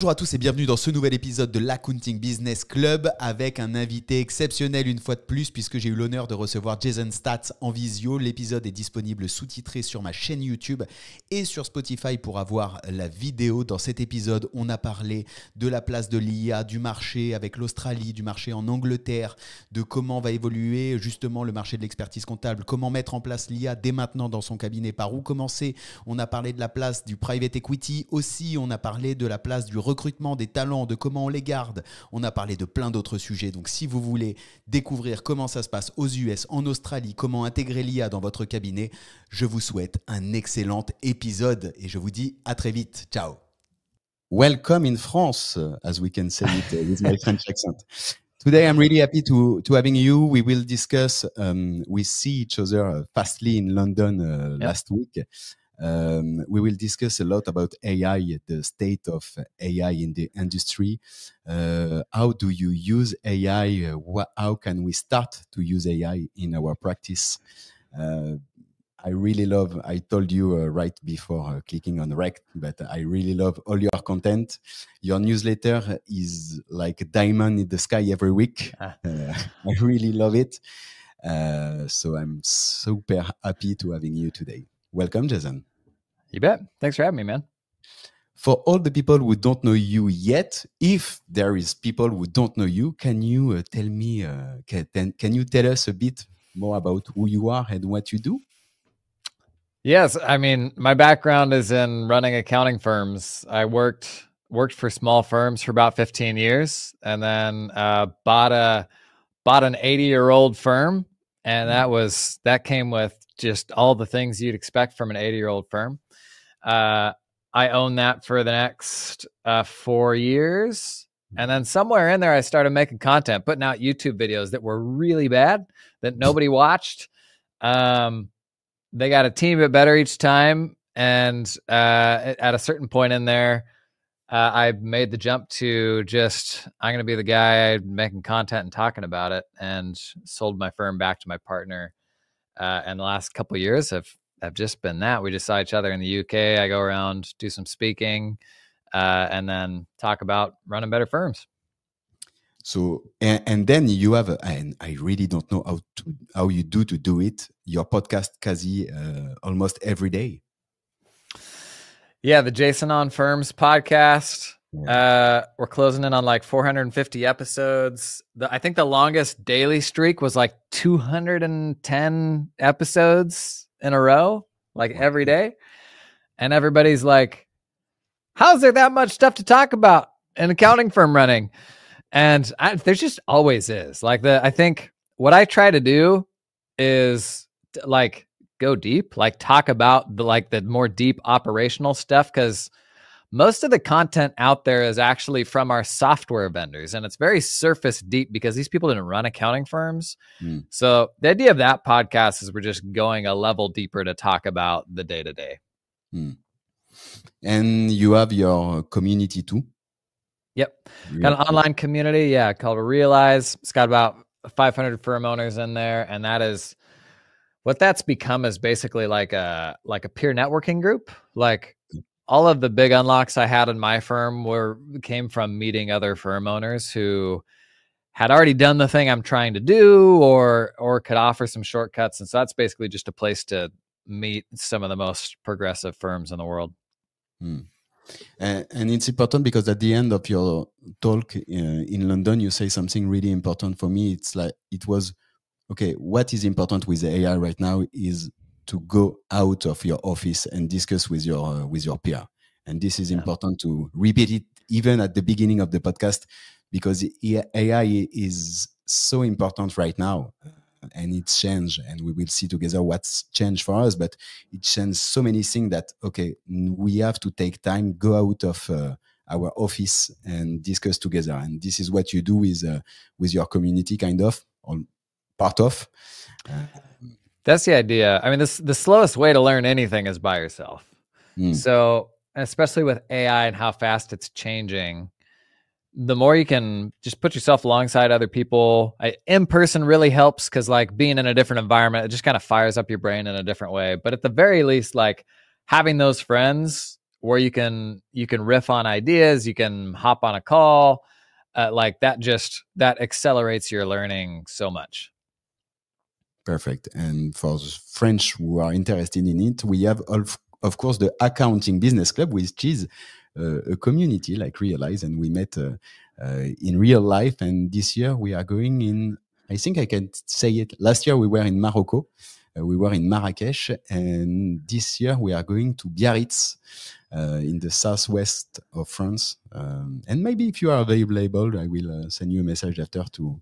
Bonjour à tous et bienvenue dans ce nouvel épisode de l'Accounting Business Club avec un invité exceptionnel une fois de plus puisque j'ai eu l'honneur de recevoir Jason Staats en visio. L'épisode est disponible sous-titré sur ma chaîne YouTube et sur Spotify pour avoir la vidéo. Dans cet épisode, on a parlé de la place de l'IA, du marché avec l'Australie, du marché en Angleterre, de comment va évoluer justement le marché de l'expertise comptable, comment mettre en place l'IA dès maintenant dans son cabinet, par où commencer. On a parlé de la place du private equity aussi, on a parlé de la place du recrutement des talents, de comment on les garde. On a parlé de plein d'autres sujets. Donc, si vous voulez découvrir comment ça se passe aux US, en Australie, comment intégrer l'IA dans votre cabinet, je vous souhaite un excellent épisode et je vous dis à très vite. Ciao. Welcome in France, as we can say it with my French accent. Today, I'm really happy to having you. We will discuss, we see each other fastly in London last week. We will discuss a lot about AI, the state of AI in the industry. How do you use AI? How can we start to use AI in our practice? I really love, I told you right before clicking on rec, but I really love all your content. Your newsletter is like a diamond in the sky every week. I really love it. So I'm super happy to having you today. Welcome, Jason. You bet. Thanks for having me, man. For all the people who don't know you yet, if there is people who don't know you, can you tell me, can you tell us a bit more about who you are and what you do? Yes. I mean, my background is in running accounting firms. I worked for small firms for about 15 years and then bought an 80-year-old firm. And that came with just all the things you'd expect from an 80-year-old firm. I owned that for the next 4 years. And then somewhere in there, I started making content, putting out YouTube videos that were really bad, that nobody watched. They got a teeny bit better each time. And at a certain point in there, I made the jump to I'm going to be the guy making content and talking about it, and sold my firm back to my partner. And the last couple of years have just been that. We just saw each other in the UK. I go around, do some speaking, and then talk about running better firms. So, and then you have, and I really don't know how you do it, your podcast quasi almost every day. Yeah, the Jason on Firms podcast. Yeah. We're closing in on like 450 episodes. I think the longest daily streak was like 210 episodes in a row, like every day. And everybody's like, how's there that much stuff to talk about in accounting firm running? And there's just always is. I think what I try to do is like go deep, like talk about the more deep operational stuff, because most of the content out there is actually from our software vendors, and it's very surface deep because these people didn't run accounting firms. So the idea of that podcast is we're just going a level deeper to talk about the day-to-day. And you have your community too? Yep. Got an online community, called Realize. It's got about 500 firm owners in there, and that is what that's become is basically like a peer networking group. Like all of the big unlocks I had in my firm came from meeting other firm owners who had already done the thing I'm trying to do, or could offer some shortcuts. And so that's basically just a place to meet some of the most progressive firms in the world. And it's important because at the end of your talk in London, you say something really important for me. It's like, it was, okay, what is important with AI right now is to go out of your office and discuss with your peer. And this is important to repeat it even at the beginning of the podcast, because AI is so important right now. And it's changed, and we will see together what's changed for us, but it changed so many things that, okay, we have to take time, go out of our office and discuss together. And this is what you do with your community, kind of, or part of. That's the idea. I mean, the slowest way to learn anything is by yourself. So especially with AI and how fast it's changing, the more you can just put yourself alongside other people. In person really helps, because like being in a different environment, it just kind of fires up your brain in a different way. But at the very least, like having those friends where you can riff on ideas, you can hop on a call, like that accelerates your learning so much. Perfect. And for the French who are interested in it, we have, of course, the Accounting Business Club, which is a community like Realize, and we met in real life. And this year we are going in, I think I can say it, last year we were in Morocco, we were in Marrakesh, and this year we are going to Biarritz in the southwest of France. And maybe if you are available, I will send you a message after to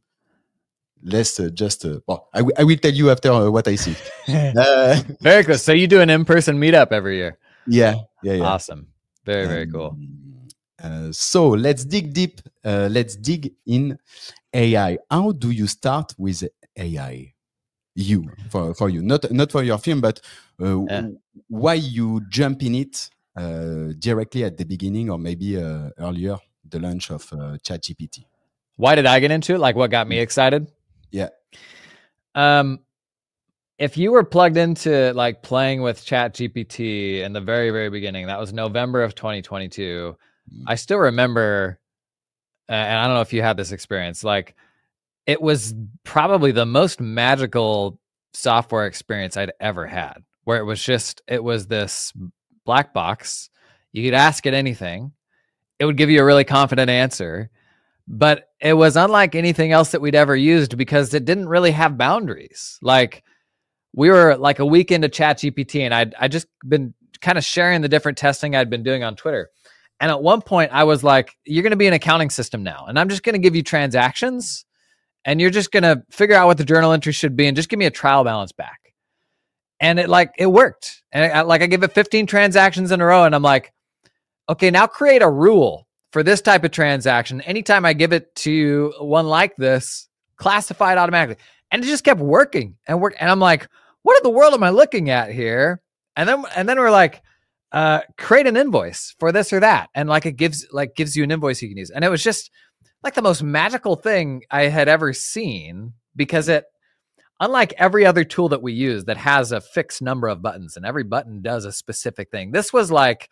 let's well, I will tell you after what I see. Very cool. So you do an in-person meetup every year? Yeah. Awesome. Very cool. So let's dig deep. Let's dig in AI. How do you start with AI? For you, not for your film, but why you jump in it directly at the beginning, or maybe earlier, the launch of ChatGPT? Why did I get into it? Like, what got me excited? Yeah. If you were plugged into like playing with ChatGPT in the very, very beginning, that was November of 2022. I still remember, and I don't know if you had this experience, like it was probably the most magical software experience I'd ever had, where it was this black box. You could ask it anything. It would give you a really confident answer. But it was unlike anything else that we'd ever used because it didn't really have boundaries. Like we were like a week into ChatGPT, and I just been kind of sharing the different testing I'd been doing on Twitter. And at one point I was like, you're going to be an accounting system now, and I'm just going to give you transactions, and you're just going to figure out what the journal entry should be and just give me a trial balance back. And it worked. And I give it 15 transactions in a row, and I'm like, okay, now create a rule for this type of transaction. Anytime I give it to one like this, classify it automatically. And it just kept working and work. And I'm like, what in the world am I looking at here? And then we're like, create an invoice for this or that. And like, it gives you an invoice you can use. And it was just like the most magical thing I had ever seen, because it, unlike every other tool that we use that has a fixed number of buttons and every button does a specific thing, this was like,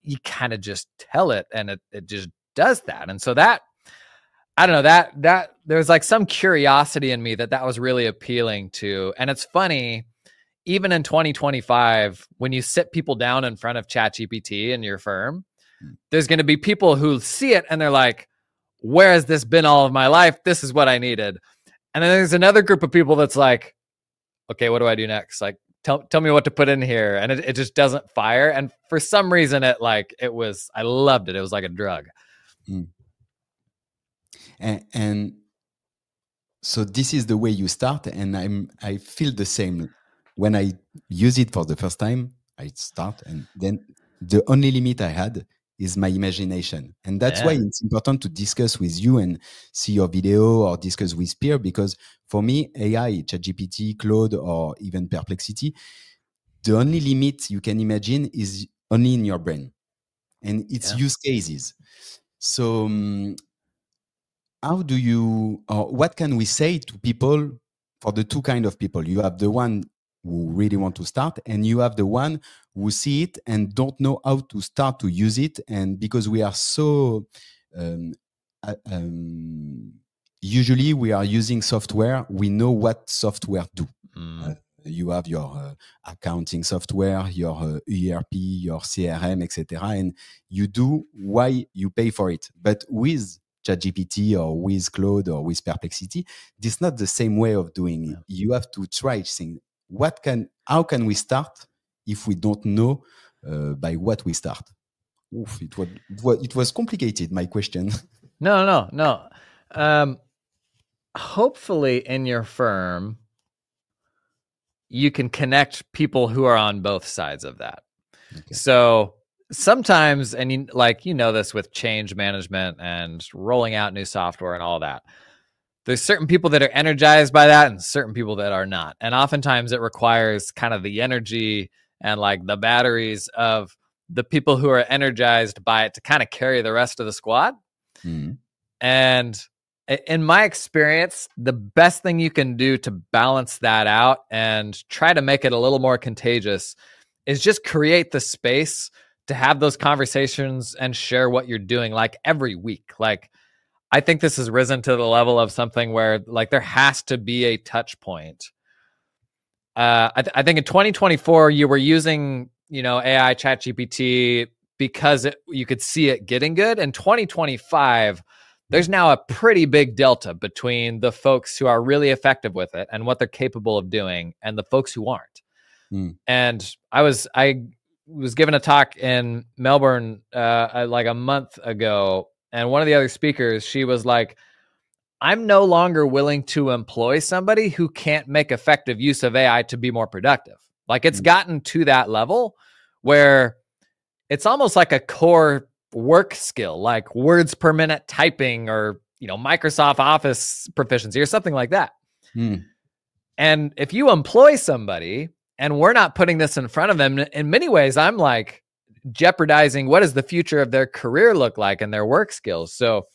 you kind of just tell it and it just does that. And so that, I don't know, that there was like some curiosity in me that was really appealing to. And it's funny, even in 2025, when you sit people down in front of ChatGPT in your firm, there's going to be people who see it and they're like, where has this been all of my life? This is what I needed. And then there's another group of people that's like, okay, what do I do next? Like, tell me what to put in here. And it just doesn't fire. And for some reason I loved it. It was like a drug. And so this is the way you start. And I feel the same when I use it for the first time. I start, and then the only limit I had is my imagination. And that's why it's important to discuss with you and see your video or discuss with peer, because for me, AI, ChatGPT, Claude, or even Perplexity, the only limit you can imagine is only in your brain and its use cases. So how do you, or what can we say to people, for the two kind of people? You have the one who really want to start, and you have the one who see it and don't know how to start to use it. And because we are so usually we are using software, we know what software do. You have your accounting software, your ERP, your CRM, etc., and you do why you pay for it. But with ChatGPT or with Claude or with Perplexity, this is not the same way of doing it. You have to try saying, how can we start if we don't know by what we start? Oof, it was complicated, my question. No. Hopefully in your firm, you can connect people who are on both sides of that. Okay. So sometimes, and you know this with change management and rolling out new software and all that, there's certain people that are energized by that and certain people that are not. And oftentimes it requires kind of the energy and like the batteries of the people who are energized by it to kind of carry the rest of the squad. Mm-hmm. And in my experience, the best thing you can do to balance that out and try to make it a little more contagious is just create the space to have those conversations and share what you're doing like every week. Like, I think this has risen to the level of something where like there has to be a touch point. I think in 2024 you were using, AI ChatGPT because you could see it getting good. In 2025, there's now a pretty big delta between the folks who are really effective with it and what they're capable of doing and the folks who aren't. And I was given a talk in Melbourne like a month ago, and one of the other speakers, she was like, I'm no longer willing to employ somebody who can't make effective use of AI to be more productive. Like, it's gotten to that level where it's almost like a core work skill, like words per minute typing or, Microsoft Office proficiency or something like that. And if you employ somebody and we're not putting this in front of them, in many ways, I'm like jeopardizing what does the future of their career look like and their work skills. So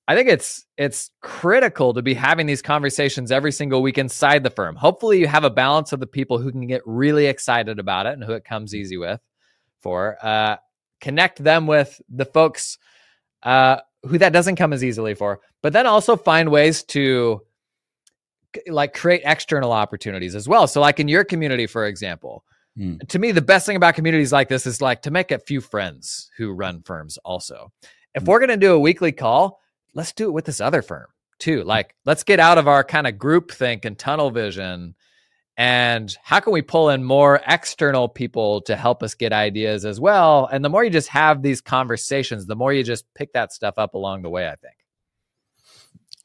I think it's critical to be having these conversations every single week inside the firm. Hopefully you have a balance of the people who can get really excited about it and who it comes easy with connect them with the folks who that doesn't come as easily for, but then also find ways to like create external opportunities as well. So like in your community, for example, to me, the best thing about communities like this is like to make a few friends who run firms also. If we're going to do a weekly call, let's do it with this other firm too. Like, let's get out of our kind of group think and tunnel vision. And how can we pull in more external people to help us get ideas as well? And the more you just have these conversations, the more you just pick that stuff up along the way, I think.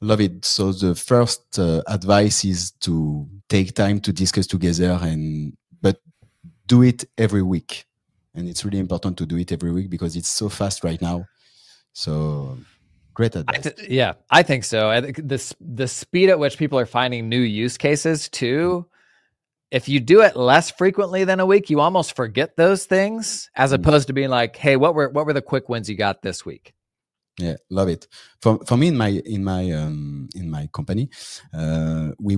Love it. So the first advice is to take time to discuss together, but do it every week. And it's really important to do it every week because it's so fast right now. So great advice. I think so. I think the speed at which people are finding new use cases too, if you do it less frequently than a week, you almost forget those things as opposed to being like, hey, what were the quick wins you got this week? Yeah, love it. For me, in my company, we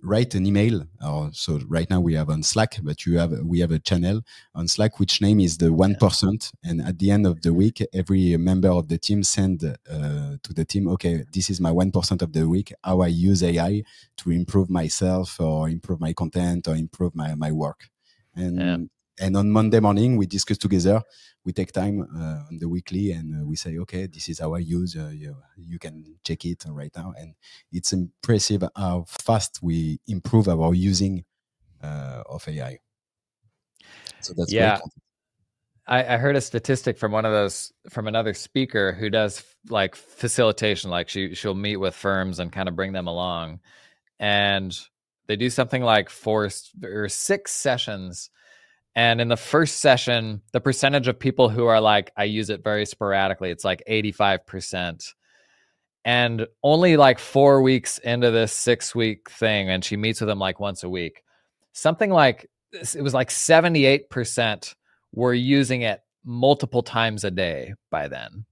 write an email. So right now we have on Slack, but we have a channel on Slack which name is the 1%. And at the end of the week, every member of the team send to the team, okay, this is my 1% of the week. How I use AI to improve myself or improve my content or improve my work. And on Monday morning, we discuss together. We take time on the weekly and we say, okay, this is how I use. You can check it right now. And it's impressive how fast we improve our using of AI. So that's great. I heard a statistic from another speaker who does like facilitation. Like she'll meet with firms and kind of bring them along. And they do something like 4 or 6 sessions. And in the first session, the percentage of people who are like, I use it very sporadically, it's like 85%. And only like 4 weeks into this 6-week thing, and she meets with them like once a week, something like, it was like 78% were using it multiple times a day by then.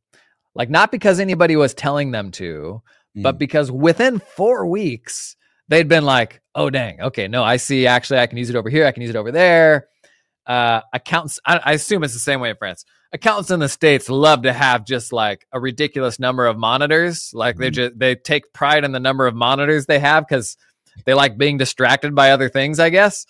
Like, not because anybody was telling them to, but because within 4 weeks, they'd been like, oh, dang, okay, no, I see, actually, I can use it over here, I can use it over there. Accountants, I assume it's the same way in France. Accountants in the States love to have just like a ridiculous number of monitors. Like they take pride in the number of monitors they have because they like being distracted by other things, I guess.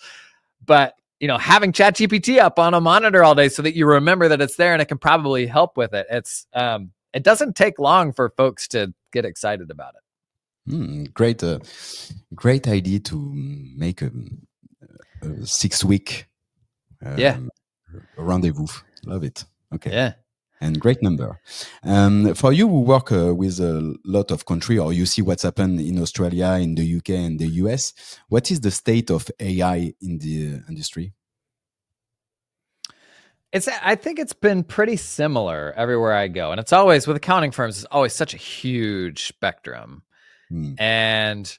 But having ChatGPT up on a monitor all day so that you remember that it's there and it can probably help with it. It doesn't take long for folks to get excited about it. Great idea to make a 6-week rendezvous. Love it. Okay. Yeah. And great number. For you who work with a lot of country, or you see what's happened in Australia, in the UK and the US, what is the state of AI in the industry? I think it's been pretty similar everywhere I go. And it's always, with accounting firms, it's always such a huge spectrum. And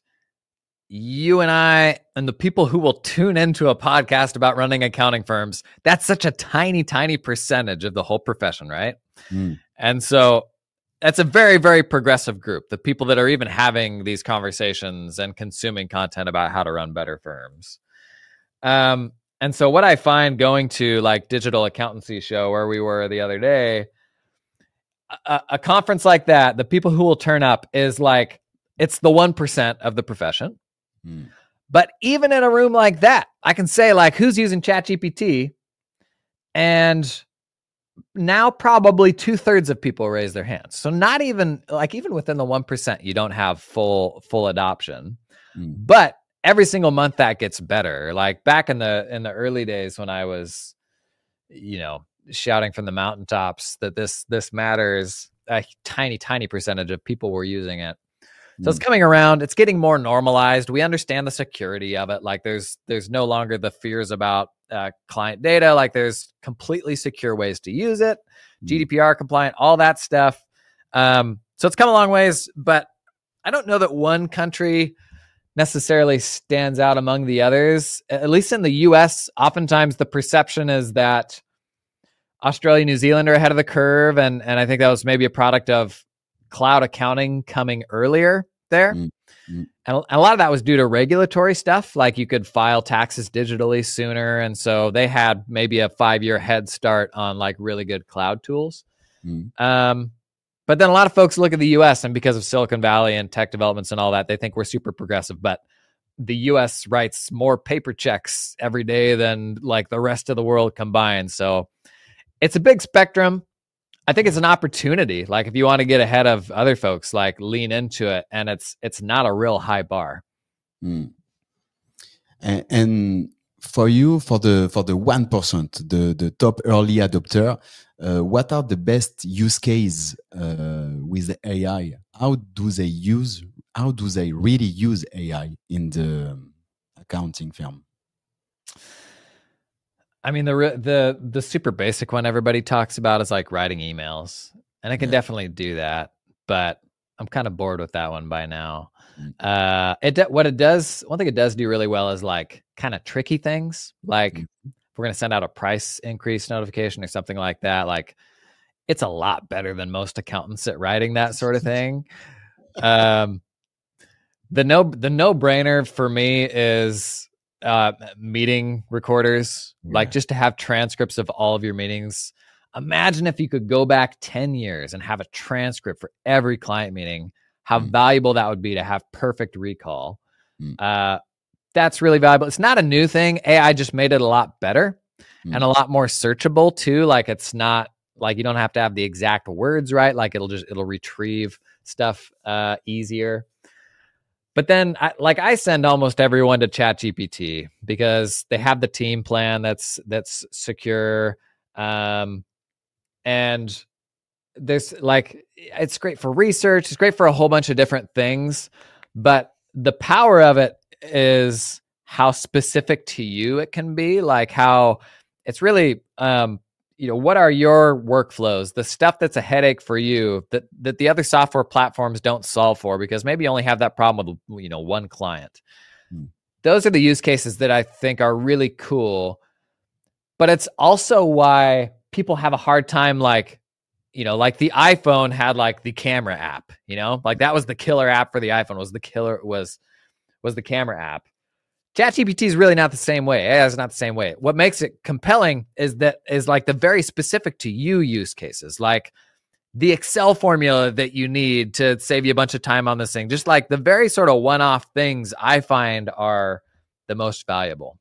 you and I and the people who will tune into a podcast about running accounting firms, that's such a tiny, tiny percentage of the whole profession, right? And so that's a very, very progressive group, the people that are even having these conversations and consuming content about how to run better firms. And And so what I find going to like digital accountancy show where we were the other day, a conference like that, the people who will turn up is like, it's the 1% of the profession. Mm. But even in a room like that, I can say like, who's using ChatGPT? And now probably 2/3 of people raise their hands. So not even like, even within the 1%, you don't have full adoption. Mm. But every single month that gets better. Like back in the early days when I was, shouting from the mountaintops that this matters, a tiny percentage of people were using it. So it's coming around. It's getting more normalized. We understand the security of it. Like there's no longer the fears about client data. Like there's completely secure ways to use it, GDPR compliant, all that stuff. So it's come a long ways, but I don't know that one country necessarily stands out among the others. At least in the US, oftentimes the perception is that Australia, New Zealand are ahead of the curve. And I think that was maybe a product of cloud accounting coming earlier there. Mm-hmm. And a lot of that was due to regulatory stuff. Like you could file taxes digitally sooner. And so they had maybe a 5-year head start on like really good cloud tools. Mm-hmm. But then a lot of folks look at the US and because of Silicon Valley and tech developments and all that, they think we're super progressive. But the US writes more paper checks every day than like the rest of the world combined. So it's a big spectrum. I think it's an opportunity. Like if you want to get ahead of other folks, like lean into it, and it's not a real high bar. Mm. And for you, for the 1%, the top early adopter, what are the best use case with AI? How do they really use AI in the accounting firm? I mean, the super basic one everybody talks about is like writing emails, and I can definitely do that, but I'm kind of bored with that one by now. One thing it does do really well is like kind of tricky things. Like if we're going to send out a price increase notification or something like that, like it's a lot better than most accountants at writing that sort of thing. The no-brainer for me is meeting recorders, like just to have transcripts of all of your meetings. Imagine if you could go back 10 years and have a transcript for every client meeting, how valuable that would be to have perfect recall. That's really valuable. It's not a new thing. AI just made it a lot better and a lot more searchable too. Like it's not like you don't have to have the exact words right. Like it'll retrieve stuff easier. But then I send almost everyone to ChatGPT because they have the team plan that's secure. And there's like, it's great for research. It's great for a whole bunch of different things, but the power of it is how specific to you it can be. Like how it's really, what are your workflows, the stuff that's a headache for you that the other software platforms don't solve for, because maybe you only have that problem with, one client. Those are the use cases that I think are really cool, but it's also why people have a hard time, like the iPhone had like the camera app, like that was the killer app for the iPhone was the camera app. ChatGPT is really not the same way. AI is not the same way. What makes it compelling is like the very specific to you use cases, like the Excel formula that you need to save you a bunch of time on this thing. Just like the very sort of one-off things I find are the most valuable.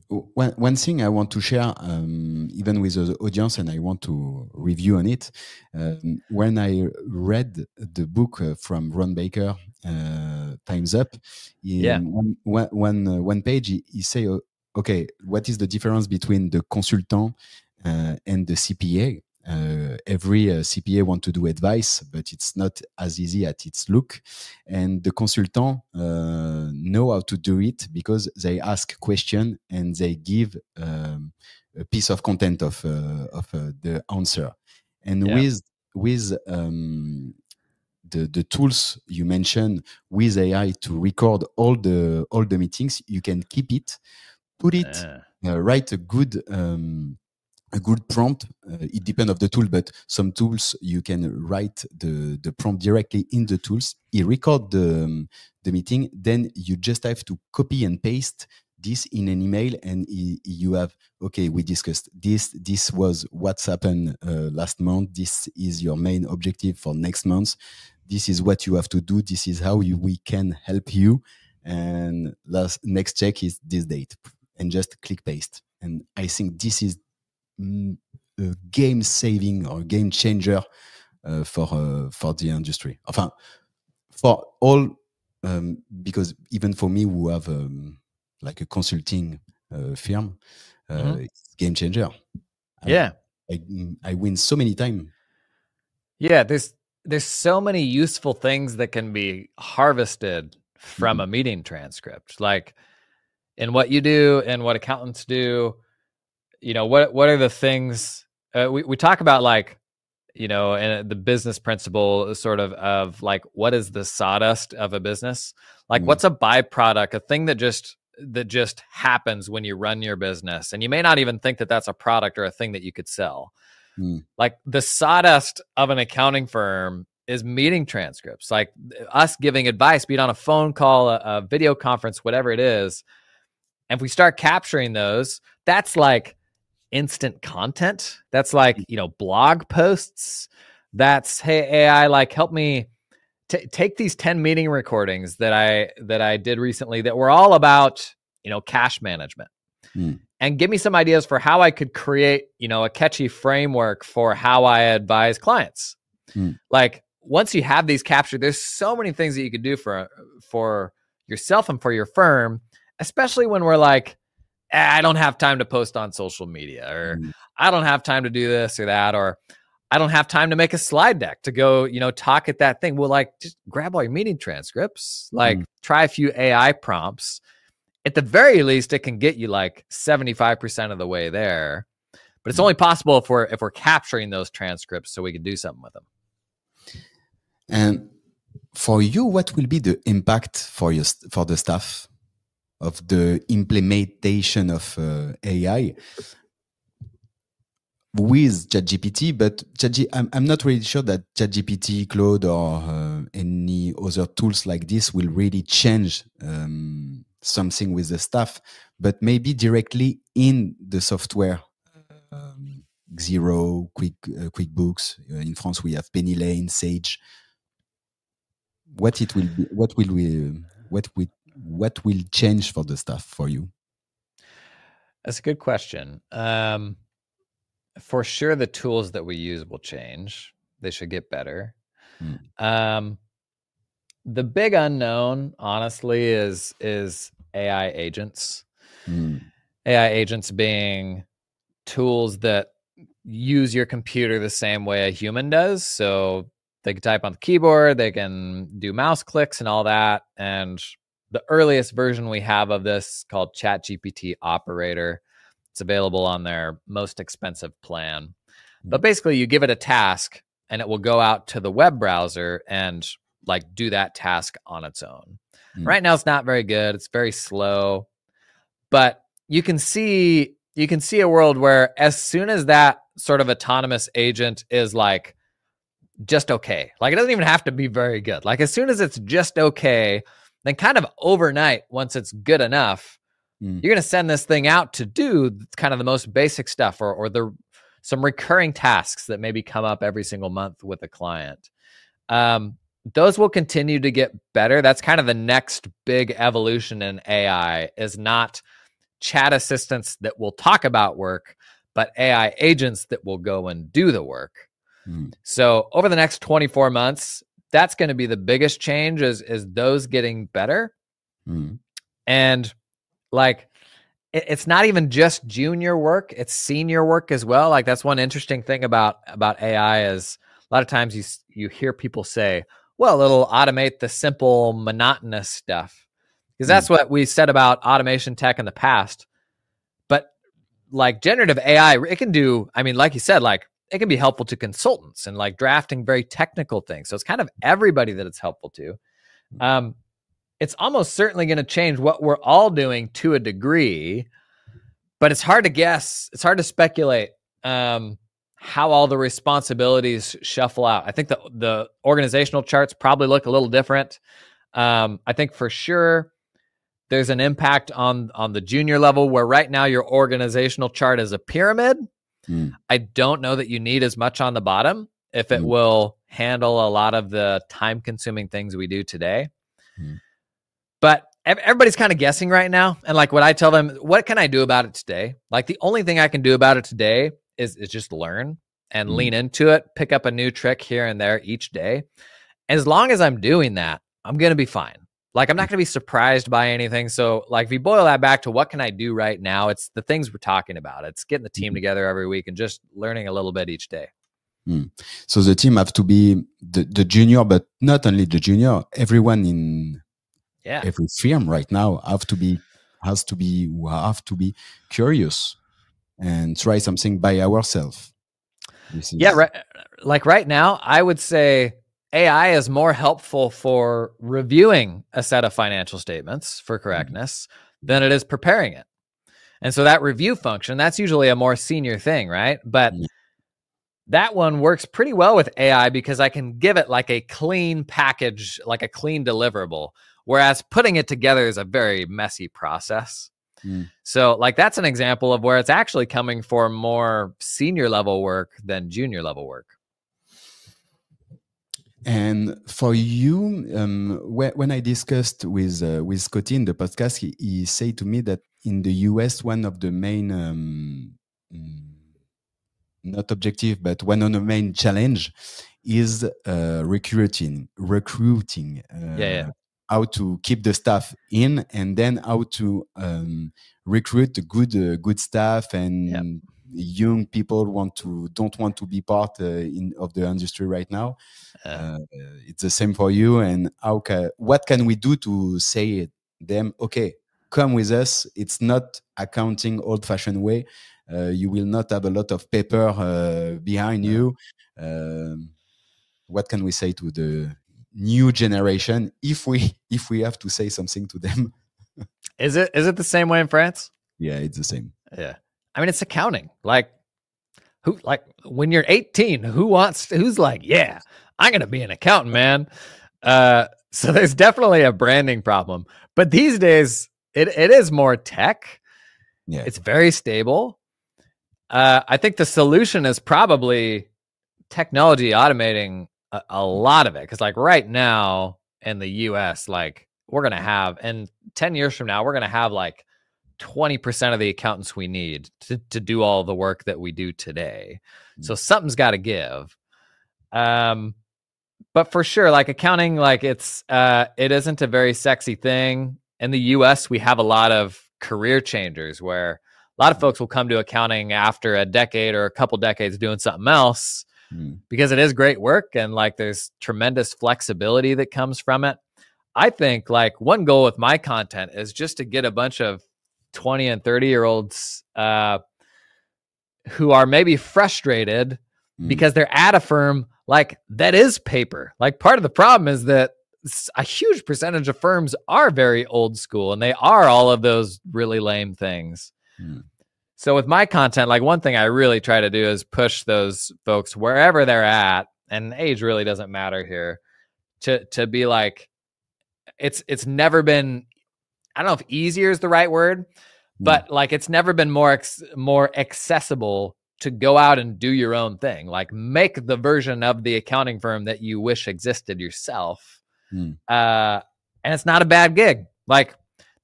One thing I want to share, even with the audience, and I want to review on it. When I read the book from Ron Baker, Time's Up, one page, he say, okay, what is the difference between the consultant and the CPA? Every CPA want to do advice, but it's not as easy as it look. And the consultant know how to do it because they ask question and they give a piece of content of the answer. And with the tools you mentioned with AI to record all the meetings, you can keep it, put it, write a good prompt. It depends on the tool, but some tools you can write the prompt directly in the tools. You record the meeting, then you just have to copy and paste this in an email, and you have, okay, we discussed this was what's happened last month, this is your main objective for next month, this is what you have to do, this is how we can help you, and next check is this date, and just click paste. And I think this is a game saving or game changer for the industry, enfin, for all, because even for me who have like a consulting firm, it's game changer. I win so many times. Yeah, there's so many useful things that can be harvested from a meeting transcript, like in what you do and what accountants do. You know, what are the things we talk about, like, you know, and the business principle is sort of like, what is the sawdust of a business? Like, what's a byproduct, a thing that just happens when you run your business, and you may not even think that that's a product or a thing that you could sell. Like, the sawdust of an accounting firm is meeting transcripts, like us giving advice, be it on a phone call, a video conference, whatever it is. And if we start capturing those, that's like instant content. That's like, you know, blog posts. That's, hey, AI, like, help me take these 10 meeting recordings that I did recently that were all about, you know, cash management, and give me some ideas for how I could create, you know, a catchy framework for how I advise clients. Like, once you have these captured, there's so many things that you could do for yourself and for your firm, especially when we're like, I don't have time to post on social media, or I don't have time to do this or that, or I don't have time to make a slide deck to go, you know, talk at that thing. Well, like, just grab all your meeting transcripts, like try a few AI prompts. At the very least, it can get you like 75% of the way there, but it's only possible if we're capturing those transcripts so we can do something with them. And for you, what will be the impact for the staff of the implementation of AI with ChatGPT? But I'm not really sure that ChatGPT, Claude, or any other tools like this will really change something with the staff, but maybe directly in the software. Xero, QuickBooks. In France, we have Penny Lane, Sage. What will change for the staff for you? That's a good question. For sure, the tools that we use will change. They should get better. The big unknown, honestly, is AI agents. AI agents being tools that use your computer the same way a human does. So they can type on the keyboard, they can do mouse clicks and all that. And the earliest version we have of this, called ChatGPT Operator, it's available on their most expensive plan. But basically, you give it a task and it will go out to the web browser and like do that task on its own. Right now, it's not very good. It's very slow. But you can see a world where as soon as that sort of autonomous agent is like just okay, like it doesn't even have to be very good. Like as soon as it's just okay, then kind of overnight, once it's good enough, you're going to send this thing out to do kind of the most basic stuff, or some recurring tasks that maybe come up every single month with a client. Those will continue to get better. That's kind of the next big evolution in AI, is not chat assistants that will talk about work, but AI agents that will go and do the work. So over the next 24 months, that's going to be the biggest change, is those getting better. And like, it's not even just junior work, it's senior work as well. Like that's one interesting thing about AI, is a lot of times you hear people say, well, it'll automate the simple, monotonous stuff. Because that's what we said about automation tech in the past. But like generative AI, it can do, I mean, like you said, like it can be helpful to consultants and like drafting very technical things. So it's kind of everybody that it's helpful to. It's almost certainly going to change what we're all doing to a degree, but it's hard to guess. It's hard to speculate how all the responsibilities shuffle out. I think the organizational charts probably look a little different. I think for sure there's an impact on the junior level, where right now your organizational chart is a pyramid. I don't know that you need as much on the bottom if it will handle a lot of the time-consuming things we do today. But everybody's kind of guessing right now. And like what I tell them, what can I do about it today? Like the only thing I can do about it today is just learn and lean into it, pick up a new trick here and there each day. As long as I'm doing that, I'm going to be fine. Like I'm not going to be surprised by anything. So like if you boil that back to what can I do right now, it's the things we're talking about. It's getting the team together every week and just learning a little bit each day. So the team have to be the junior, but not only the junior, everyone in every firm right now have to be curious and try something by ourselves. Right. Like right now, I would say AI is more helpful for reviewing a set of financial statements for correctness than it is preparing it. And so that review function, that's usually a more senior thing, right? But that one works pretty well with AI because I can give it like a clean package, like a clean deliverable, whereas putting it together is a very messy process. So like that's an example of where it's actually coming for more senior level work than junior level work. And for you, when I discussed with Scotty in the podcast, he said to me that in the US, one of the main, not objective, but one of the main challenge is recruiting. How to keep the staff in, and then how to recruit the good staff and young people don't want to be part of the industry right now. It's the same for you. And what can we do to say them, okay, come with us? It's not accounting old-fashioned way. You will not have a lot of paper behind you. What can we say to the new generation if we have to say something to them? Is it the same way in France? Yeah, it's the same. Yeah. I mean, it's accounting. Like when you're 18, who's like, yeah, I'm going to be an accountant, man. So there's definitely a branding problem, but these days it is more tech. Yeah. It's very stable. I think the solution is probably technology automating a lot of it. Cause like right now in the US, like we're going to have, and 10 years from now, we're going to have like 20% of the accountants we need to do all the work that we do today. So something's got to give. But for sure, like accounting, like it isn't a very sexy thing. In the US, we have a lot of career changers where a lot of folks will come to accounting after a decade or a couple decades doing something else because it is great work and like there's tremendous flexibility that comes from it. I think like one goal with my content is just to get a bunch of 20 and 30-year-olds who are maybe frustrated because they're at a firm like that is paper. Like part of the problem is that a huge percentage of firms are very old school and they are all of those really lame things. So with my content, like one thing I really try to do is push those folks wherever they're at, and age really doesn't matter here, to be like, it's never been, I don't know if easier is the right word, but like it's never been more accessible to go out and do your own thing. Like make the version of the accounting firm that you wish existed yourself. And it's not a bad gig. Like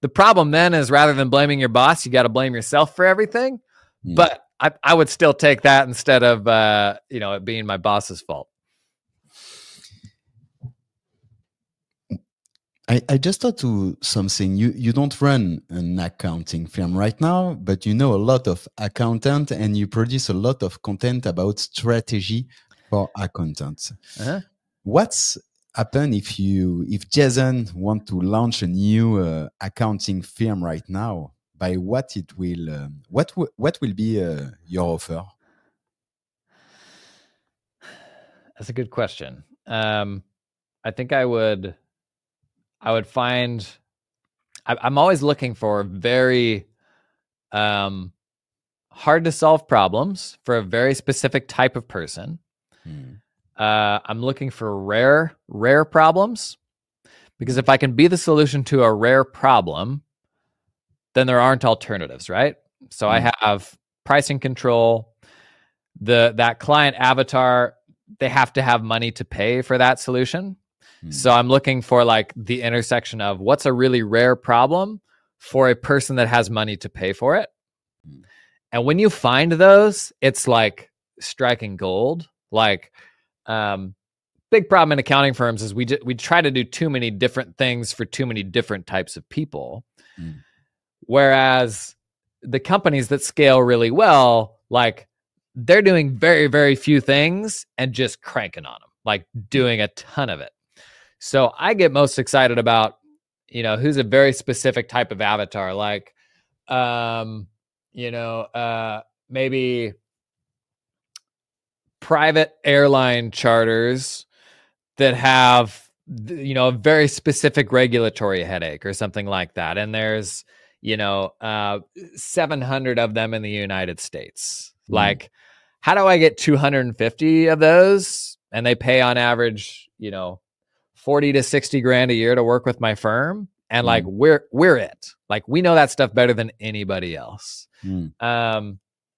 the problem then is rather than blaming your boss, you got to blame yourself for everything. But I would still take that instead of, it being my boss's fault. I just thought to something. You don't run an accounting firm right now, but you know a lot of accountant and you produce a lot of content about strategy for accountants. What's happen if Jason want to launch a new accounting firm right now? By what it will what will be your offer? That's a good question. I think I would find, I'm always looking for very hard to solve problems for a very specific type of person. I'm looking for rare problems, because if I can be the solution to a rare problem, then there aren't alternatives, right? So I have pricing control. That client avatar, they have to have money to pay for that solution. So I'm looking for like the intersection of what's a really rare problem for a person that has money to pay for it. And when you find those, it's like striking gold. Like, big problem in accounting firms is we try to do too many different things for too many different types of people. Whereas the companies that scale really well, like they're doing very, very few things and just cranking on them, like doing a ton of it. So I get most excited about, who's a very specific type of avatar, like, maybe private airline charters that have, a very specific regulatory headache or something like that. And there's, 700 of them in the United States. Like, how do I get 250 of those? And they pay on average, 40 to 60 grand a year to work with my firm. And like, we're it. Like, we know that stuff better than anybody else. I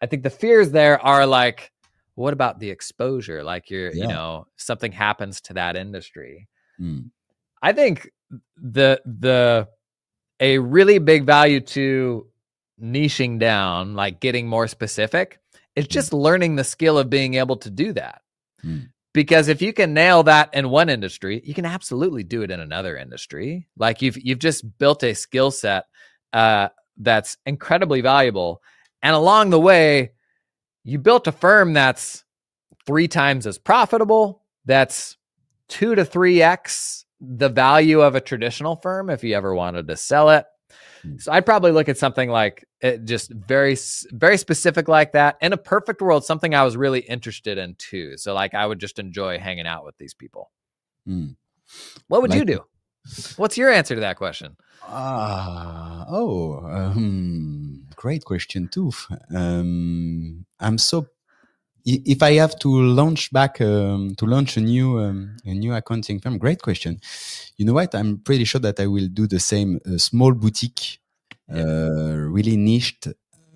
think the fears there are like, what about the exposure? Like something happens to that industry. I think a really big value to niching down, like getting more specific, is just learning the skill of being able to do that. Because if you can nail that in one industry, you can absolutely do it in another industry. Like you've just built a skill set that's incredibly valuable. And along the way, you built a firm that's 3 times as profitable, that's 2 to 3x the value of a traditional firm if you ever wanted to sell it. So I'd probably look at something like just very, very specific like that. In a perfect world, something I was really interested in too. So like I would just enjoy hanging out with these people. What would you do? What's your answer to that question? Great question too. If I have to launch a new accounting firm, great question. You know what? I'm pretty sure that I will do the same. A small boutique, really niched,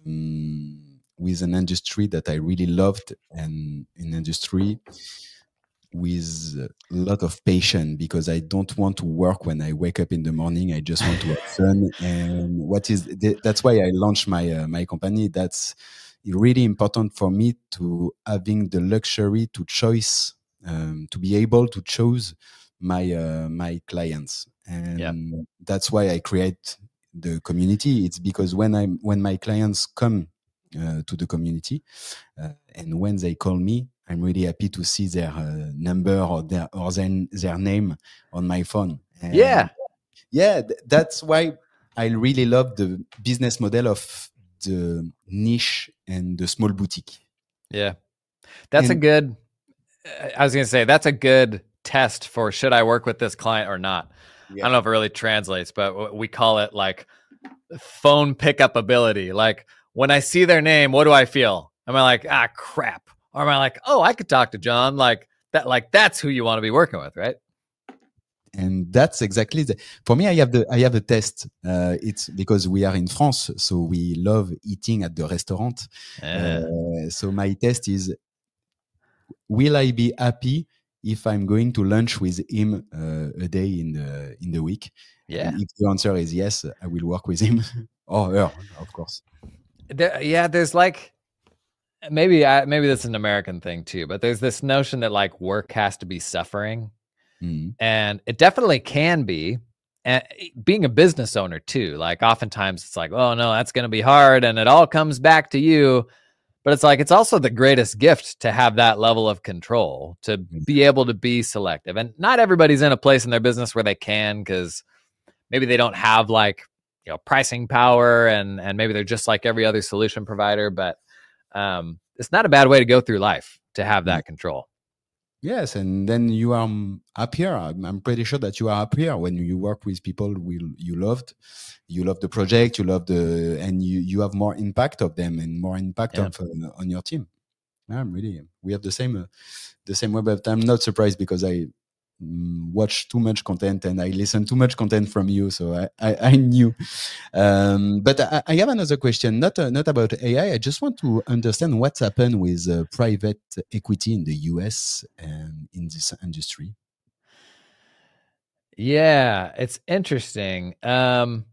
with an industry that I really loved, and an industry with a lot of patience, because I don't want to work when I wake up in the morning. I just want to have fun. And that's why I launched my company. That's really important for me, to having the luxury to choose, to be able to choose my clients. And that's why I create the community. It's because when my clients come to the community, and when they call me, I'm really happy to see their number or their name on my phone. And that's why I really love the business model of the niche and the small boutique. Yeah. That's a good test for, should I work with this client or not? I don't know if it really translates, but we call it like phone pickup ability. Like when I see their name, what do I feel? Am I like, crap? Or am I like, oh, I could talk to John? Like that's who you want to be working with, right? And that's exactly for me. I have a test. It's because we are in France, so we love eating at the restaurant. So my test is: will I be happy if I'm going to lunch with him a day in the week? And if the answer is yes, I will work with him or her, of course. There's like maybe this is an American thing too, but there's this notion that like work has to be suffering. And it definitely can be. And being a business owner too, like oftentimes it's like, oh no, that's going to be hard, and it all comes back to you. But it's like, it's also the greatest gift to have that level of control, to be able to be selective. And not everybody's in a place in their business where they can, because maybe they don't have like, pricing power, and maybe they're just like every other solution provider. But it's not a bad way to go through life, to have that control. Yes, and then you are happier. I'm pretty sure that you are happier when you work with people you loved. You love the project, and you have more impact of them and more impact on your team. We have the same way, but I'm not surprised, because watch too much content and I listen too much content from you, so I knew. But I have another question, not about AI. I just want to understand what's happened with private equity in the US and in this industry. Yeah, it's interesting. There's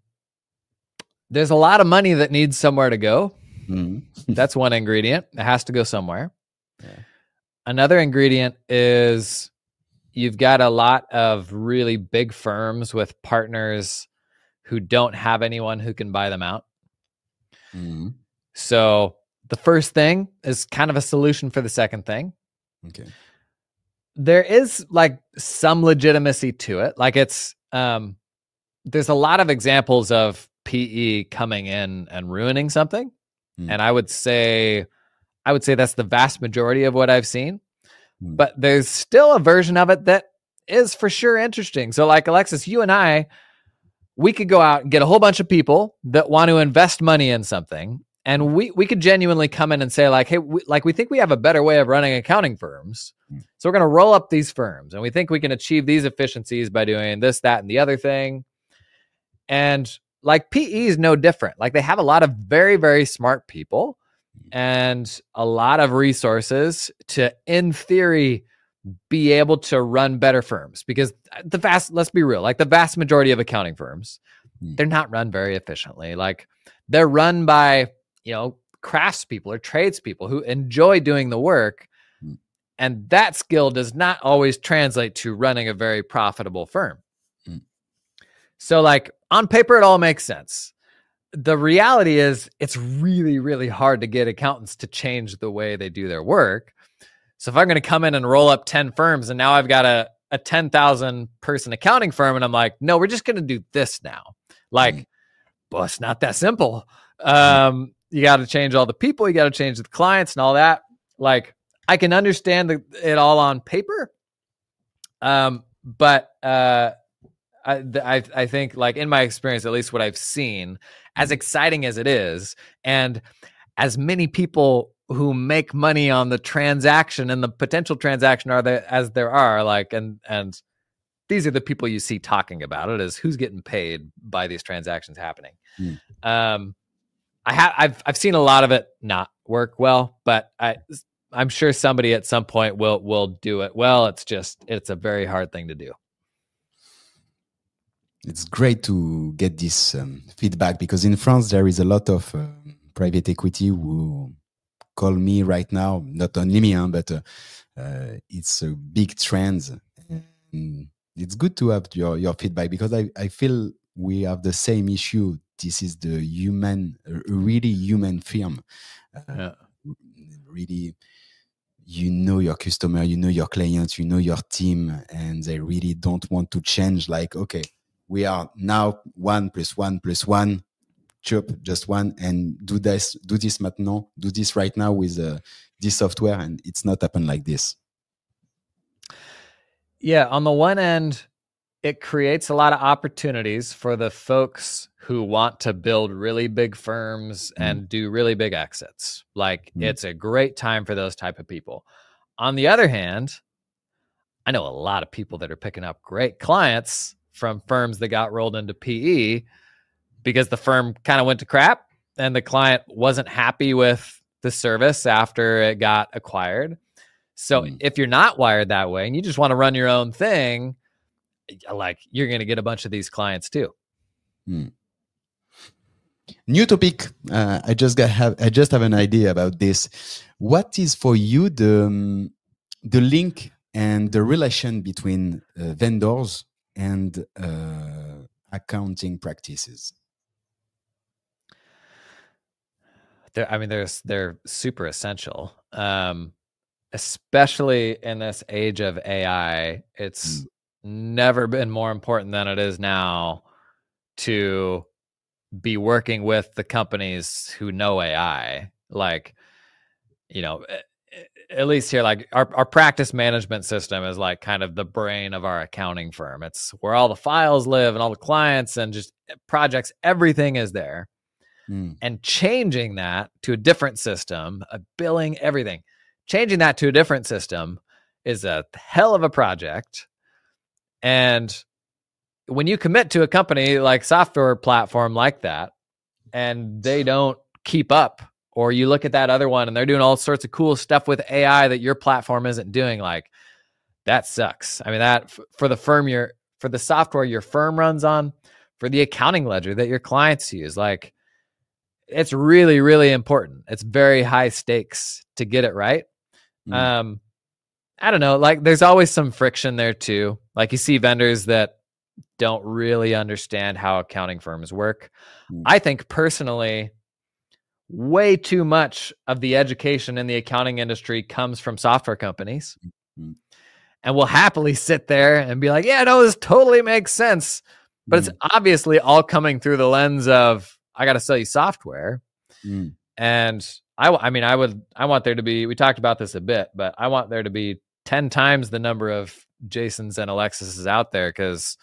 a lot of money that needs somewhere to go. That's one ingredient. It has to go somewhere. Yeah. Another ingredient is you've got a lot of really big firms with partners who don't have anyone who can buy them out. So the first thing is kind of a solution for the second thing. Okay. There is like some legitimacy to it. Like it's, there's a lot of examples of PE coming in and ruining something. And I would say that's the vast majority of what I've seen. But there's still a version of it that is for sure interesting. So like Alexis, you and I, we could go out and get a whole bunch of people that want to invest money in something. And we could genuinely come in and say like, hey, we think we have a better way of running accounting firms. So we're going to roll up these firms and we think we can achieve these efficiencies by doing this, that, and the other thing. And like PE is no different. Like they have a lot of very, very smart people and a lot of resources to, in theory, be able to run better firms, because let's be real, like the vast majority of accounting firms, they're not run very efficiently. Like they're run by, craftspeople or tradespeople who enjoy doing the work. And that skill does not always translate to running a very profitable firm. So like on paper, it all makes sense. The reality is it's really, really hard to get accountants to change the way they do their work. So if I'm going to come in and roll up 10 firms and now I've got a 10,000 person accounting firm and I'm like, no, we're just going to do this now. Like, well, it's not that simple. You got to change all the people. You got to change the clients and all that. Like I can understand it all on paper. But I think like in my experience, at least what I've seen, as exciting as it is, and as many people who make money on the transaction and the potential transaction as there are, like, and these are the people you see talking about it, is who's getting paid by these transactions happening. I've seen a lot of it not work well, but I'm sure somebody at some point will do it well. It's a very hard thing to do. It's great to get this feedback, because in France there is a lot of private equity who call me right now, not only me, but it's a big trend. It's good to have your feedback, because I feel we have the same issue. This is the really human firm. Really, your customer, your clients, your team, and they really don't want to change. Like, okay, we are now 1 + 1 + 1, chop, just one, and do this maintenant, do this right now with this software, and it's not happen like this. Yeah, on the one end, it creates a lot of opportunities for the folks who want to build really big firms and do really big exits. Like it's a great time for those type of people. On the other hand, I know a lot of people that are picking up great clients from firms that got rolled into PE because the firm kind of went to crap and the client wasn't happy with the service after it got acquired. So if you're not wired that way and you just want to run your own thing, like you're going to get a bunch of these clients too. New topic. I just have an idea about this. What is for you the link and the relation between vendors and accounting practices? They're super essential. Especially in this age of AI, it's never been more important than it is now to be working with the companies who know AI. Like, at least here, like our practice management system is like kind of the brain of our accounting firm. It's where all the files live and all the clients and just projects, everything is there. And changing that to a different system, billing, everything, changing that to a different system is a hell of a project. And when you commit to a company like software platform like that, and they don't keep up, or you look at that other one and they're doing all sorts of cool stuff with AI that your platform isn't doing, like that sucks. I mean, that for the firm for the software your firm runs on, for the accounting ledger that your clients use, like it's really, really important. It's very high stakes to get it right. I don't know, like there's always some friction there too. Like you see vendors that don't really understand how accounting firms work. I think personally, way too much of the education in the accounting industry comes from software companies. And we'll happily sit there and be like, yeah, no, this totally makes sense. But it's obviously all coming through the lens of, I got to sell you software. And I want there to be, we talked about this a bit, but I want there to be 10 times the number of Jasons and Alexises out there, because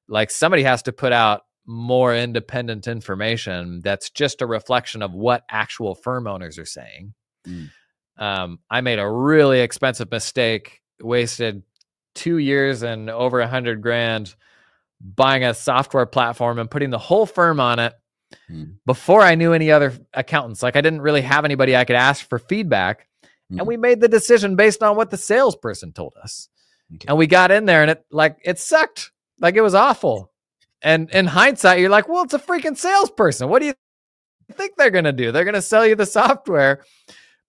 like somebody has to put out more independent information that's just a reflection of what actual firm owners are saying. I made a really expensive mistake, wasted 2 years and over $100,000 buying a software platform and putting the whole firm on it before I knew any other accountants. Like I didn't really have anybody I could ask for feedback. And we made the decision based on what the salesperson told us. And we got in there and it sucked. Like it was awful. And in hindsight, you're like, well, it's a freaking salesperson. What do you think they're going to do? They're going to sell you the software.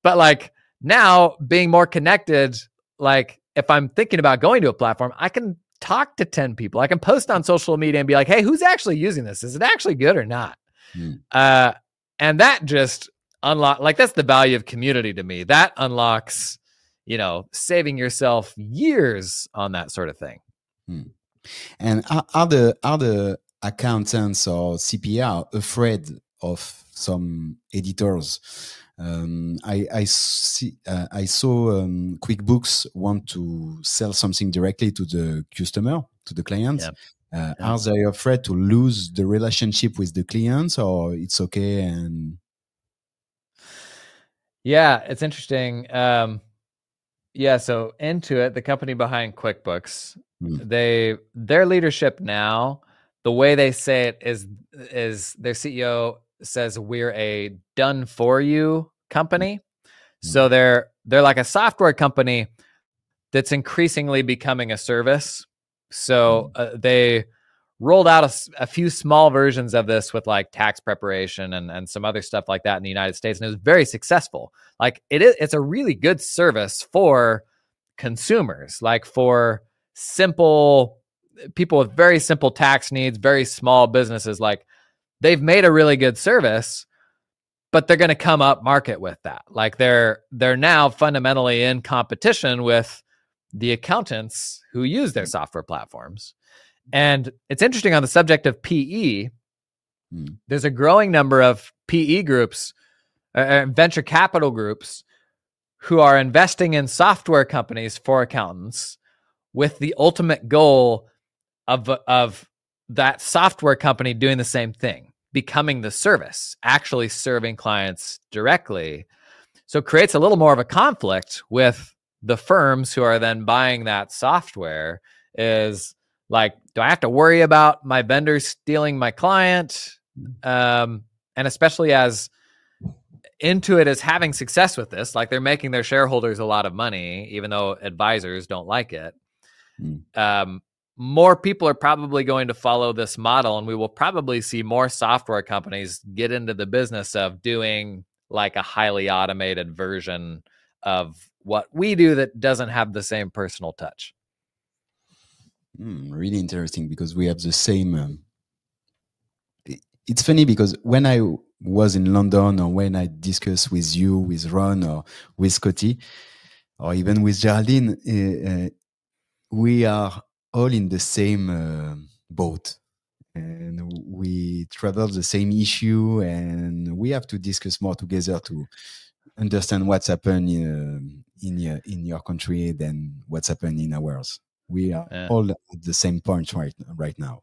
But like now being more connected, like if I'm thinking about going to a platform, I can talk to 10 people. I can post on social media and be like, hey, who's actually using this? Is it actually good or not? And that just that's the value of community to me. That unlocks, saving yourself years on that sort of thing. And are the accountants or CPA afraid of some editors? I saw QuickBooks want to sell something directly to the customer, to the client. Are they afraid to lose the relationship with the clients, or it's okay? And yeah, it's interesting. So Intuit, the company behind QuickBooks, their leadership now, the way they say it is their CEO says we're a done for you company. So they're like a software company that's increasingly becoming a service. So they rolled out a few small versions of this with like tax preparation and some other stuff like that in the United States. And it was very successful. Like it's a really good service for consumers, like for simple people with very simple tax needs, very small businesses. Like they've made a really good service, but they're going to come up market with that. Like they're now fundamentally in competition with the accountants who use their software platforms. And it's interesting on the subject of PE, there's a growing number of PE groups, venture capital groups, who are investing in software companies for accountants with the ultimate goal of that software company doing the same thing, becoming the service, actually serving clients directly. So it creates a little more of a conflict with the firms who are then buying that software. Is like, do I have to worry about my vendor stealing my client? And especially as Intuit is having success with this, like they're making their shareholders a lot of money, even though advisors don't like it. More people are probably going to follow this model, and we will probably see more software companies get into the business of doing like a highly automated version of what we do that doesn't have the same personal touch. Really interesting, because we have the same. It's funny because when I was in London, or when I discuss with you, with Ron, or with Scotty, or even with Geraldine, we are all in the same boat, and we travel the same issue, and we have to discuss more together to understand what's happened in your country than what's happened in ours. We are all at the same point right now.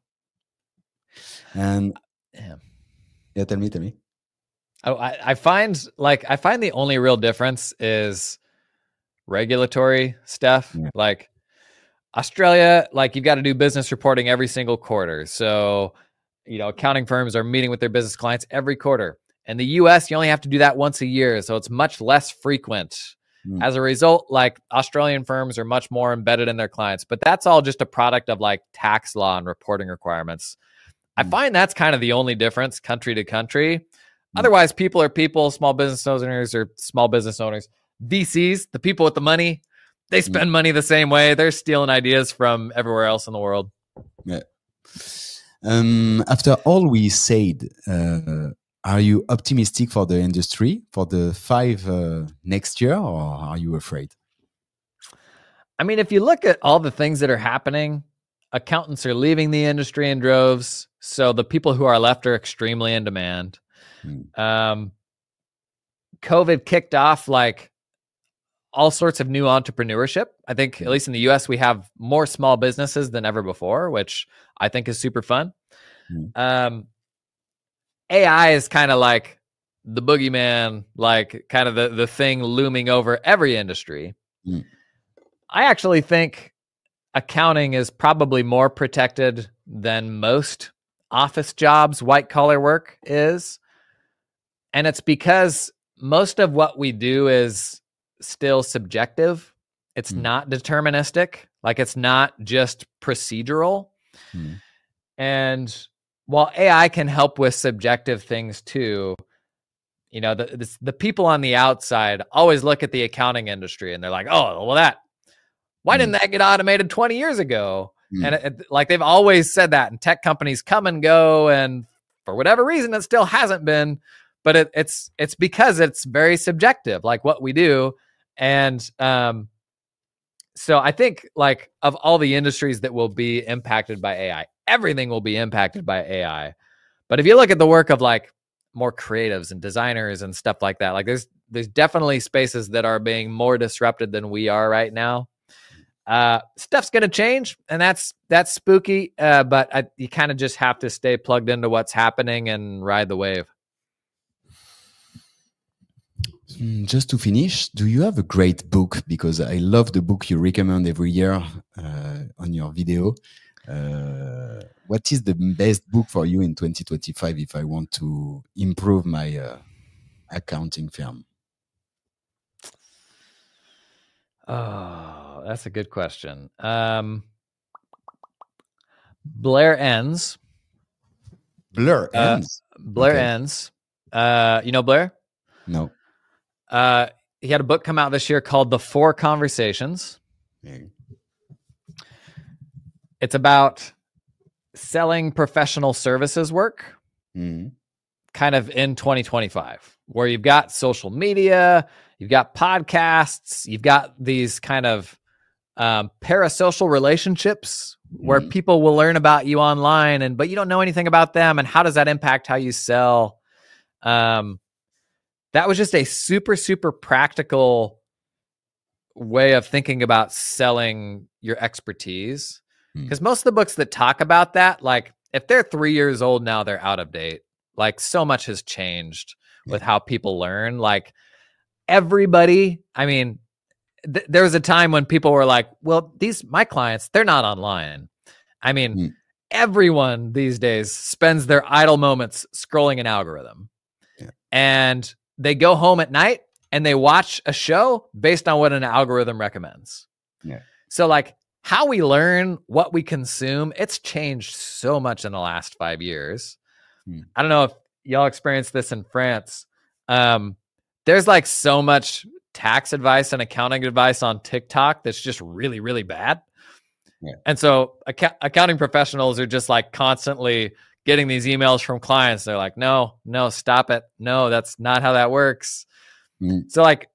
And tell me. Oh, I find the only real difference is regulatory stuff. Like Australia, like you've got to do business reporting every single quarter. So, accounting firms are meeting with their business clients every quarter. In the US, you only have to do that once a year. So it's much less frequent. As a result, like Australian firms are much more embedded in their clients, but that's all just a product of like tax law and reporting requirements. I find that's kind of the only difference country to country. Otherwise, people are people, small business owners are small business owners. VCs, the people with the money, they spend money the same way. They're stealing ideas from everywhere else in the world. Yeah. After all we said, are you optimistic for the industry for the 5 next year, or are you afraid? I mean, if you look at all the things that are happening, accountants are leaving the industry in droves. So the people who are left are extremely in demand. COVID kicked off like all sorts of new entrepreneurship. I think at least in the US, we have more small businesses than ever before, which I think is super fun. AI is kind of like the boogeyman, like kind of the thing looming over every industry. I actually think accounting is probably more protected than most office jobs, white collar work is. And it's because most of what we do is still subjective. It's not deterministic. Like it's not just procedural. And while AI can help with subjective things too, the people on the outside always look at the accounting industry and they're like, oh, well, why didn't that get automated 20 years ago? And like they've always said that, and tech companies come and go, and for whatever reason, it still hasn't been. But it's because it's very subjective, like what we do. And so I think like of all the industries that will be impacted by AI, everything will be impacted by AI. But if you look at the work of like more creatives and designers and stuff like that, like there's definitely spaces that are being more disrupted than we are right now. Stuff's going to change, and that's spooky. But you kind of just have to stay plugged into what's happening and ride the wave. Just to finish, do you have a great book? Because I love the book you recommend every year on your video. What is the best book for you in 2025 if I want to improve my accounting firm? Oh, that's a good question. Blair Ends. Blair Ends? Blair Ends. You know Blair? No. He had a book come out this year called The 4 Conversations. It's about selling professional services work kind of in 2025, where you've got social media, you've got podcasts, you've got these kind of parasocial relationships where people will learn about you online, but you don't know anything about them, and how does that impact how you sell? That was just a super, super practical way of thinking about selling your expertise. Because most of the books that talk about that, like if they're 3 years old now, they're out of date. Like so much has changed with how people learn. Like everybody, I mean, there was a time when people were like, well, my clients, they're not online. I mean, everyone these days spends their idle moments scrolling an algorithm. And they go home at night and they watch a show based on what an algorithm recommends. So like how we learn, what we consume, it's changed so much in the last 5 years. I don't know if y'all experienced this in France. There's like so much tax advice and accounting advice on TikTok that's just really, really bad. And so accounting professionals are just like constantly getting these emails from clients. They're like, no, stop it. No, that's not how that works. So like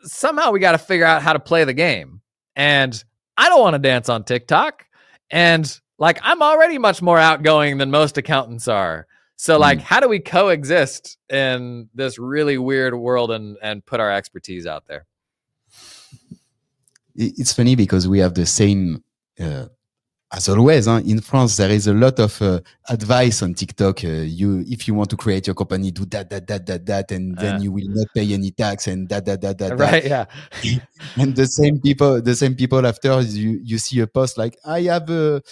somehow we got to figure out how to play the game. And I don't want to dance on TikTok. And like, I'm already much more outgoing than most accountants are. So like, how do we coexist in this really weird world and put our expertise out there? It's funny because we have the same as always, in France, there is a lot of advice on TikTok. If you want to create your company, do that, and then you will not pay any tax and that. Right? Yeah. And the same people after you see a post like, I have a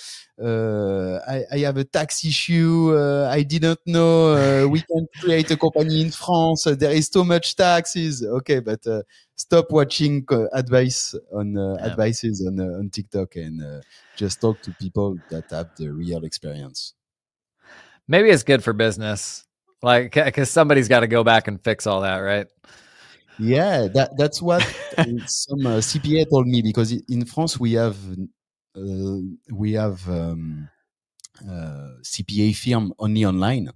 tax issue. I didn't know we can create a company in France. There is too much taxes. Okay, but stop watching advices on TikTok and just talk to people that have the real experience. Maybe it's good for business, like, because somebody's got to go back and fix all that, right? Yeah, that's what some CPA told me, because in France we have CPA firm only online,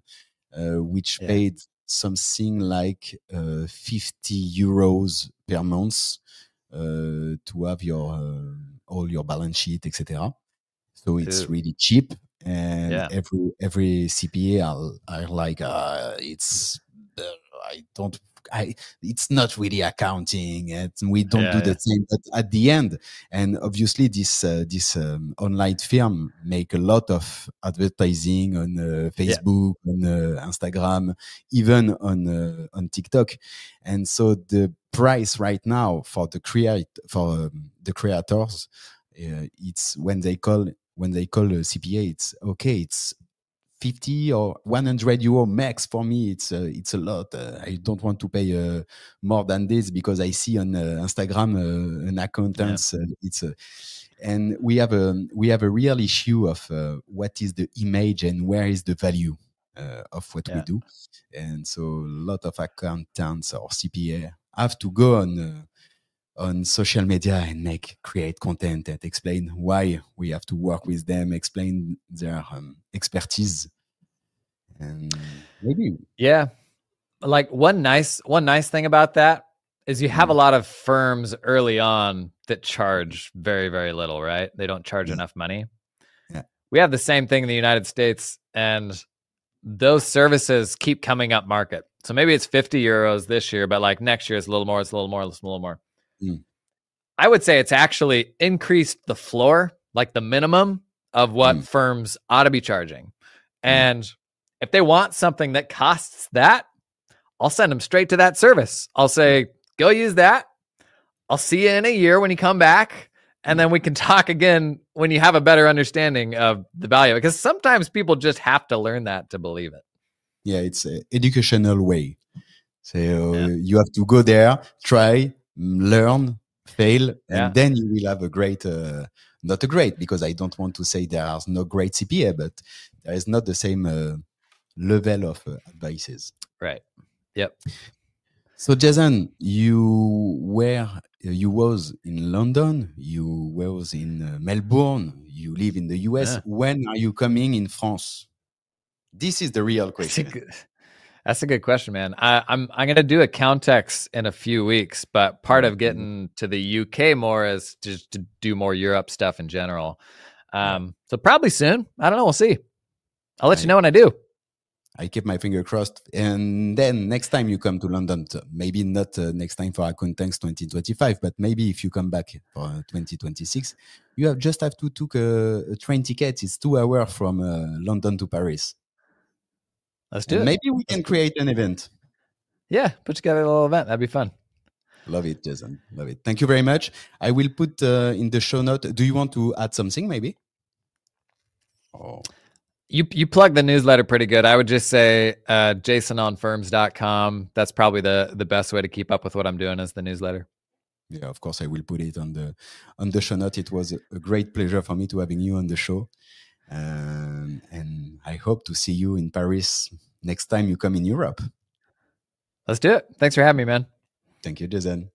which paid something like 50 euros per month to have your all your balance sheet, etc. So it's really cheap, and every CPA are like, it's not really accounting, and we don't do the same. But at the end, and obviously this online firm make a lot of advertising on Facebook, on Instagram, even on TikTok, and so the price right now for the creators, it's when they call a CPA, it's okay. It's 50 or 100 euro max for me. It's a lot. I don't want to pay more than this, because I see on Instagram an accountant. And we have a real issue of what is the image and where is the value of what we do. And so a lot of accountants or CPA have to go on social media and create content and explain why we have to work with them, explain their expertise. And maybe like one nice thing about that is you have a lot of firms early on that charge very, very little, right? They don't charge enough money. We have the same thing in the United States, and those services keep coming up market. So maybe it's 50 euros this year, but like next year it's a little more, it's a little more, it's a little more. I would say it's actually increased the floor, like the minimum of what firms ought to be charging. And if they want something that costs that, I'll send them straight to that service. I'll say, go use that. I'll see you in a year when you come back. And then we can talk again when you have a better understanding of the value. Because sometimes people just have to learn that to believe it. Yeah, it's an educational way. So you have to go there, try, learn, fail, and then you will have a great, not a great, because I don't want to say there are no great CPA, but there is not the same level of advices. Right. Yep. So Jason, you was in London, you was in Melbourne, you live in the US. When are you coming in France? This is the real question. That's a good question, man. I'm going to do a Countex in a few weeks, but part of getting to the UK more is just to do more Europe stuff in general. So probably soon. I don't know. We'll see. I'll let you know when I do. I keep my finger crossed. And then next time you come to London, maybe not next time for Accountanks 2025, but maybe if you come back for 2026, you have to take a train ticket. It's 2 hours from London to Paris. Let's do it. Maybe we can create an event. Yeah, put together a little event. That'd be fun. Love it, Jason. Love it. Thank you very much. I will put in the show note. Do you want to add something maybe? Oh. You plug the newsletter pretty good. I would just say jasononfirms.com. That's probably the best way to keep up with what I'm doing is the newsletter. Yeah, of course, I will put it on the show note. It was a great pleasure for me to having you on the show. And I hope to see you in Paris next time you come in Europe. Let's do it. Thanks for having me, man. Thank you, Jason.